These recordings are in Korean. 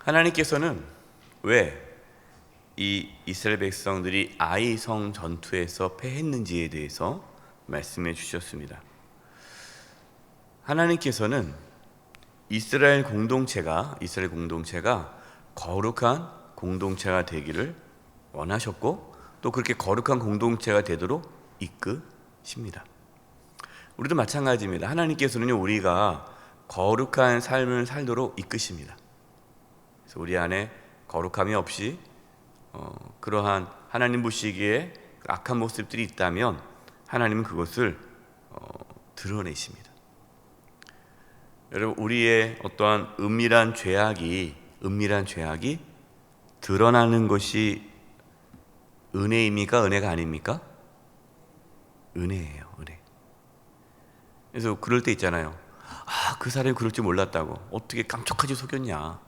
하나님께서는 왜 이 이스라엘 백성들이 아이성 전투에서 패했는지에 대해서 말씀해 주셨습니다. 하나님께서는 이스라엘 공동체가 거룩한 공동체가 되기를 원하셨고, 또 그렇게 거룩한 공동체가 되도록 이끄십니다. 우리도 마찬가지입니다. 하나님께서는요, 우리가 거룩한 삶을 살도록 이끄십니다. 그래서 우리 안에 거룩함이 없이 그러한 하나님 보시기에 악한 모습들이 있다면 하나님은 그것을 드러내십니다. 여러분, 우리의 어떠한 은밀한 죄악이 드러나는 것이 은혜입니까? 은혜가 아닙니까? 은혜예요, 은혜. 그래서 그럴 때 있잖아요. 그 사람이 그럴 줄 몰랐다고. 어떻게 깜짝하지 속였냐.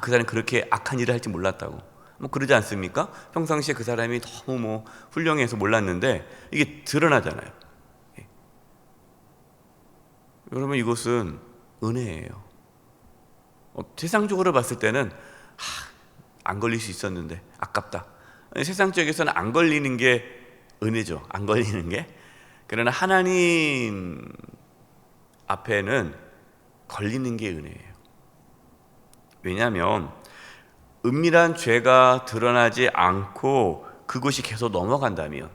그 사람이 그렇게 악한 일을 할 줄 몰랐다고. 그러지 않습니까? 평상시에 그 사람이 너무 훌륭해서 몰랐는데 이게 드러나잖아요. 여러분, 이것은 은혜예요. 세상적으로 봤을 때는 안 걸릴 수 있었는데 아깝다. 세상적에서는 안 걸리는 게 은혜죠. 안 걸리는 게. 그러나 하나님 앞에는 걸리는 게 은혜예요. 왜냐하면 은밀한 죄가 드러나지 않고 그것이 계속 넘어간다면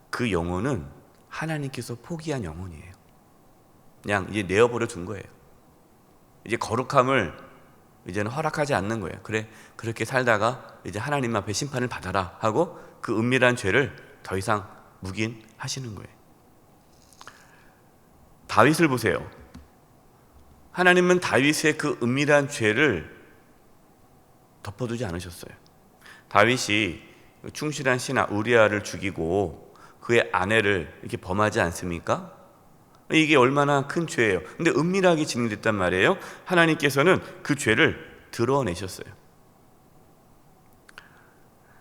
그 영혼은 하나님께서 포기한 영혼이에요. 그냥 이제 내어버려 둔 거예요. 이제 거룩함을 이제는 허락하지 않는 거예요. 그래, 그렇게 살다가 이제 하나님 앞에 심판을 받아라 하고 그 은밀한 죄를 더 이상 묵인하시는 거예요. 다윗을 보세요. 하나님은 다윗의 그 은밀한 죄를 덮어두지 않으셨어요. 다윗이 충실한 신하 우리아를 죽이고 그의 아내를 이렇게 범하지 않습니까? 이게 얼마나 큰 죄예요. 근데 은밀하게 진행됐단 말이에요. 하나님께서는 그 죄를 드러내셨어요.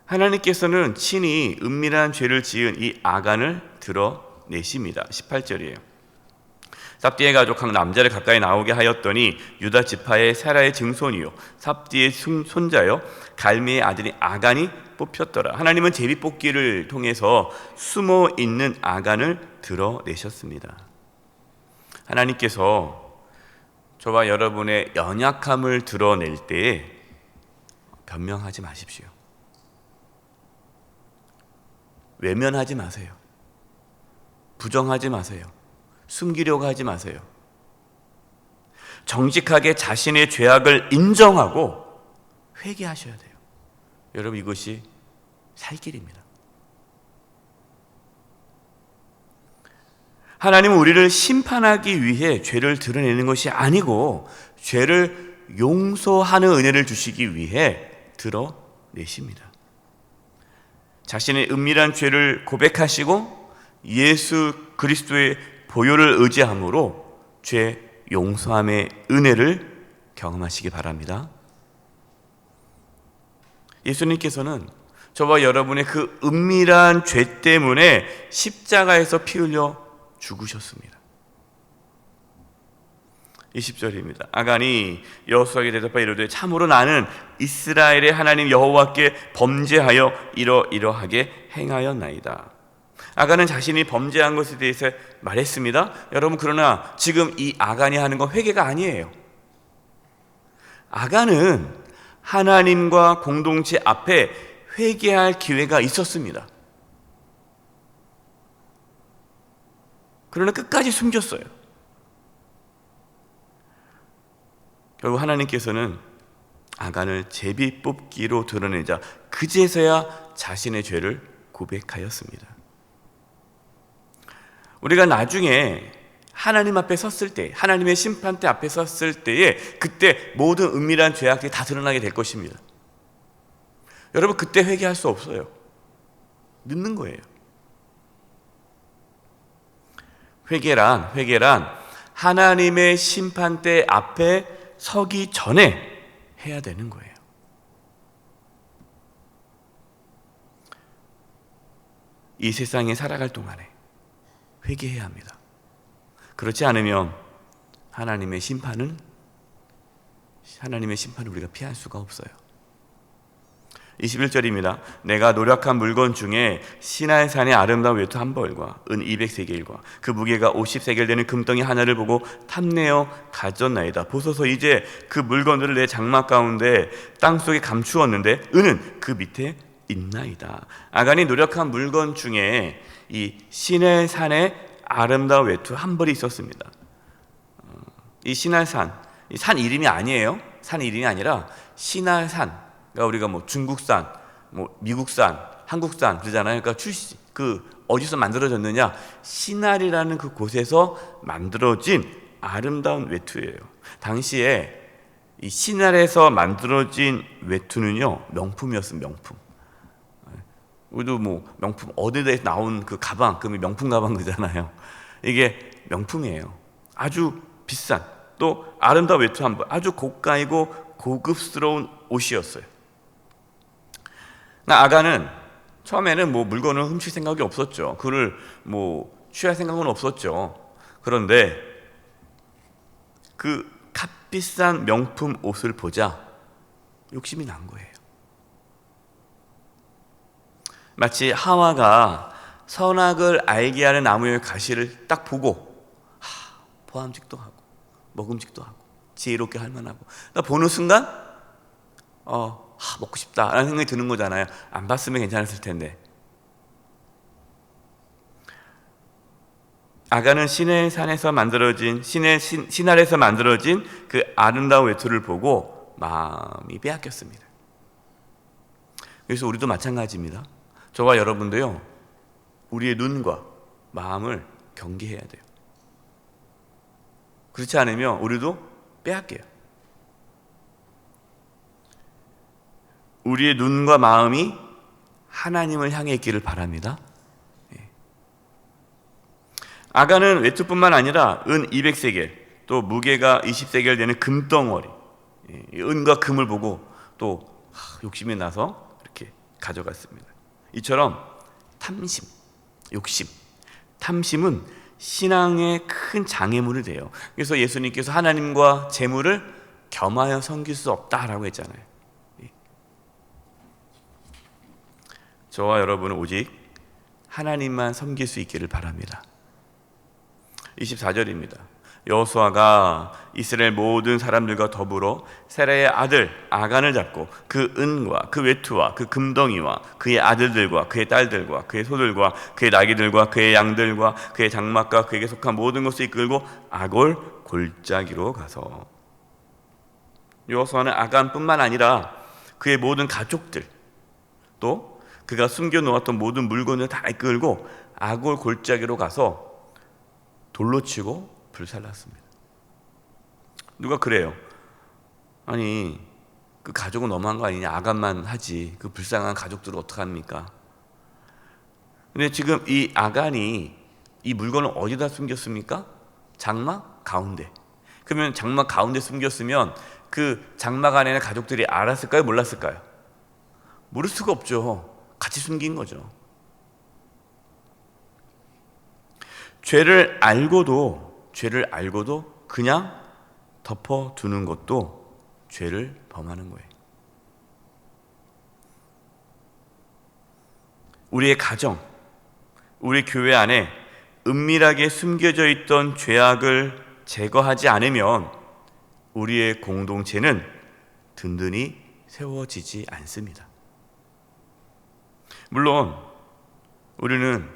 하나님께서는 친히 은밀한 죄를 지은 이 아간을 드러내십니다. 18절이에요. 삽디의 가족 한 남자를 가까이 나오게 하였더니 유다 지파의 세라의 증손이요 삽디의 손자요 갈미의 아들이 아간이 뽑혔더라. 하나님은 제비뽑기를 통해서 숨어 있는 아간을 드러내셨습니다. 하나님께서 저와 여러분의 연약함을 드러낼 때에 변명하지 마십시오. 외면하지 마세요. 부정하지 마세요. 숨기려고 하지 마세요. 정직하게 자신의 죄악을 인정하고 회개하셔야 돼요. 여러분, 이것이 살 길입니다. 하나님은 우리를 심판하기 위해 죄를 드러내는 것이 아니고 죄를 용서하는 은혜를 주시기 위해 드러내십니다. 자신의 은밀한 죄를 고백하시고 예수 그리스도의 보혈을 의지함으로 죄 용서함의 은혜를 경험하시기 바랍니다. 예수님께서는 저와 여러분의 그 은밀한 죄 때문에 십자가에서 피 흘려 죽으셨습니다. 20절입니다. 아간이 여호수아에게 대답하여 이르되 참으로 나는 이스라엘의 하나님 여호와께 범죄하여 이러이러하게 행하였나이다. 아간은 자신이 범죄한 것에 대해서 말했습니다. 여러분, 그러나 지금 이 아간이 하는 건 회개가 아니에요. 아간은 하나님과 공동체 앞에 회개할 기회가 있었습니다. 그러나 끝까지 숨겼어요. 결국 하나님께서는 아간을 제비뽑기로 드러내자 그제서야 자신의 죄를 고백하였습니다. 우리가 나중에 하나님 앞에 섰을 때, 하나님의 심판대 앞에 섰을 때에 그때 모든 은밀한 죄악들이 다 드러나게 될 것입니다. 여러분, 그때 회개할 수 없어요. 늦는 거예요. 회개란 하나님의 심판대 앞에 서기 전에 해야 되는 거예요. 이 세상에 살아갈 동안에 회개해야 합니다. 그렇지 않으면 하나님의 심판은 하나님의 심판을 우리가 피할 수가 없어요. 21절입니다. 내가 노력한 물건 중에 시나이 산의 아름다운 외투 한 벌과 은 200세겔과 그 무게가 50세겔 되는 금덩이 하나를 보고 탐내어 가졌나이다. 보소서, 이제 그 물건들을 내 장막 가운데 땅속에 감추었는데 은은 그 밑에 있나이다. 아간이 노력한 물건 중에 이 시나이 산의 아름다운 외투 한 벌이 있었습니다. 이 시나이 산, 이 산 이름이 아니에요. 산 이름이 아니라 시나이 산. 그러니까 우리가 뭐 중국산, 뭐 미국산, 한국산 그러잖아요. 그러니까 어디서 만들어졌느냐? 시날이라는 그 곳에서 만들어진 아름다운 외투예요. 당시에 이 시날에서 만들어진 외투는요, 명품이었습니다. 명품. 우리도 뭐 명품 어디에 나온 그 가방, 그 명품 가방 그잖아요. 이게 명품이에요. 아주 비싼, 또 아름다운 외투 한 벌, 아주 고가이고 고급스러운 옷이었어요. 아간은 처음에는 뭐 물건을 훔칠 생각이 없었죠. 그를 뭐 취할 생각은 없었죠. 그런데 그 값비싼 명품 옷을 보자 욕심이 난 거예요. 마치 하와가 선악을 알게 하는 나무의 가시를 딱 보고 보암직도 하고 먹음직도 하고 지혜롭게 할 만하고 나 보는 순간 먹고 싶다라는 생각이 드는 거잖아요. 안 봤으면 괜찮았을 텐데. 아간은 시내 산에서 만들어진 시날에서 만들어진 그 아름다운 외투를 보고 마음이 빼앗겼습니다. 그래서 우리도 마찬가지입니다. 저와 여러분도요, 우리의 눈과 마음을 경계해야 돼요. 그렇지 않으면 우리도 빼앗겨요. 우리의 눈과 마음이 하나님을 향해 있기를 바랍니다. 아간은 외투뿐만 아니라 은 200세겔, 또 무게가 20세겔 되는 금덩어리, 은과 금을 보고 또 욕심이 나서 이렇게 가져갔습니다. 이처럼 탐심, 욕심, 탐심은 신앙의 큰 장애물이 돼요. 그래서 예수님께서 하나님과 재물을 겸하여 섬길 수 없다라고 했잖아요. 저와 여러분은 오직 하나님만 섬길 수 있기를 바랍니다. 24절입니다. 여호수아가 이스라엘 모든 사람들과 더불어 세라의 아들 아간을 잡고 그 은과 그 외투와 그 금덩이와 그의 아들들과 그의 딸들과 그의 소들과 그의 나귀들과 그의 양들과 그의 장막과 그에게 속한 모든 것을 이끌고 아골 골짜기로 가서, 여호수아는 아간뿐만 아니라 그의 모든 가족들, 또 그가 숨겨놓았던 모든 물건을 다 이끌고 아골 골짜기로 가서 돌로 치고 불살랐습니다. 누가 그래요? 아니, 그 가족은 너무한 거 아니냐? 아간만 하지. 그 불쌍한 가족들을 어떡합니까? 근데 지금 이 아간이 이 물건을 어디다 숨겼습니까? 장막 가운데. 그러면 장막 가운데 숨겼으면 그 장막 안에는 가족들이 알았을까요? 몰랐을까요? 모를 수가 없죠. 같이 숨긴 거죠. 죄를 알고도 그냥 덮어두는 것도 죄를 범하는 거예요. 우리의 가정, 우리 교회 안에 은밀하게 숨겨져 있던 죄악을 제거하지 않으면 우리의 공동체는 든든히 세워지지 않습니다. 물론 우리는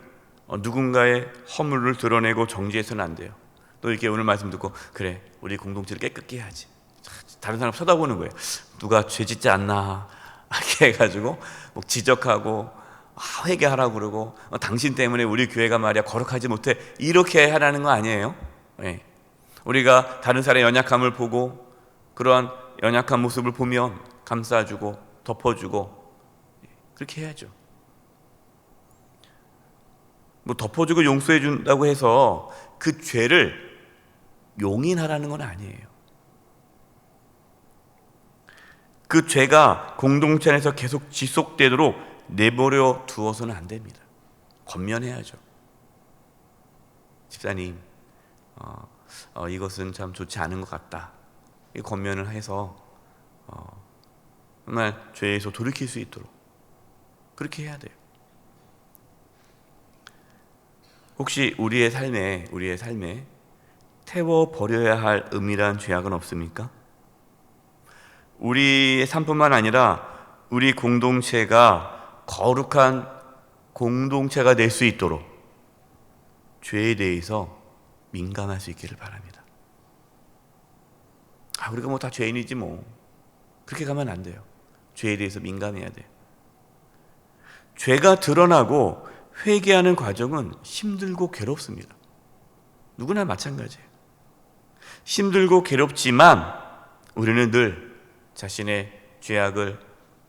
누군가의 허물을 드러내고 정죄해서는 안 돼요. 또 이렇게 오늘 말씀 듣고 그래, 우리 공동체를 깨끗게 해야지. 다른 사람 쳐다보는 거예요. 누가 죄 짓지 않나 이렇게 해가지고 뭐 지적하고 회개하라고 그러고 당신 때문에 우리 교회가 말이야 거룩하지 못해 이렇게 하라는 거 아니에요. 네. 우리가 다른 사람의 연약함을 보고 그러한 연약한 모습을 보면 감싸주고 덮어주고 그렇게 해야죠. 뭐 덮어주고 용서해 준다고 해서 그 죄를 용인하라는 건 아니에요. 그 죄가 공동체 안에서 계속 지속되도록 내버려 두어서는 안 됩니다. 권면해야죠. 집사님, 이것은 참 좋지 않은 것 같다. 이 권면을 해서 정말 죄에서 돌이킬 수 있도록 그렇게 해야 돼요. 혹시 우리의 삶에 태워 버려야 할 은밀한 죄악은 없습니까? 우리의 삶뿐만 아니라 우리 공동체가 거룩한 공동체가 될 수 있도록 죄에 대해서 민감할 수 있기를 바랍니다. 우리가 뭐 다 죄인이지 뭐. 그렇게 가면 안 돼요. 죄에 대해서 민감해야 돼요. 죄가 드러나고 회개하는 과정은 힘들고 괴롭습니다. 누구나 마찬가지예요. 힘들고 괴롭지만 우리는 늘 자신의 죄악을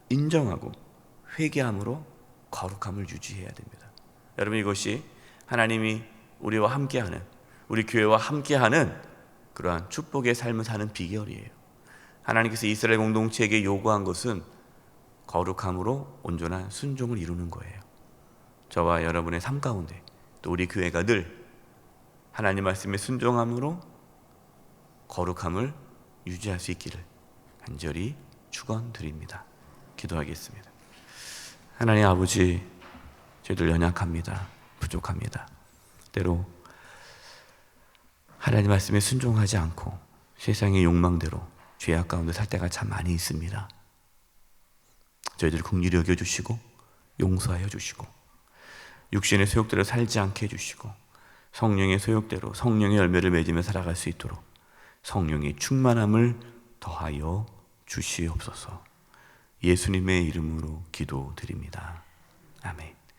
인정하고 회개함으로 거룩함을 유지해야 됩니다. 여러분, 이것이 하나님이 우리와 함께하는, 우리 교회와 함께하는 그러한 축복의 삶을 사는 비결이에요. 하나님께서 이스라엘 공동체에게 요구한 것은 거룩함으로 온전한 순종을 이루는 거예요. 저와 여러분의 삶 가운데 또 우리 교회가 늘 하나님 말씀에 순종함으로 거룩함을 유지할 수 있기를 간절히 축원드립니다. 기도하겠습니다. 하나님 아버지, 저희들 연약합니다. 부족합니다. 때로 하나님 말씀에 순종하지 않고 세상의 욕망대로 죄악 가운데 살 때가 참 많이 있습니다. 저희들 긍휼히 여겨주시고 용서하여 주시고 육신의 소욕대로 살지 않게 해주시고 성령의 소욕대로 성령의 열매를 맺으며 살아갈 수 있도록 성령의 충만함을 더하여 주시옵소서. 예수님의 이름으로 기도드립니다. 아멘.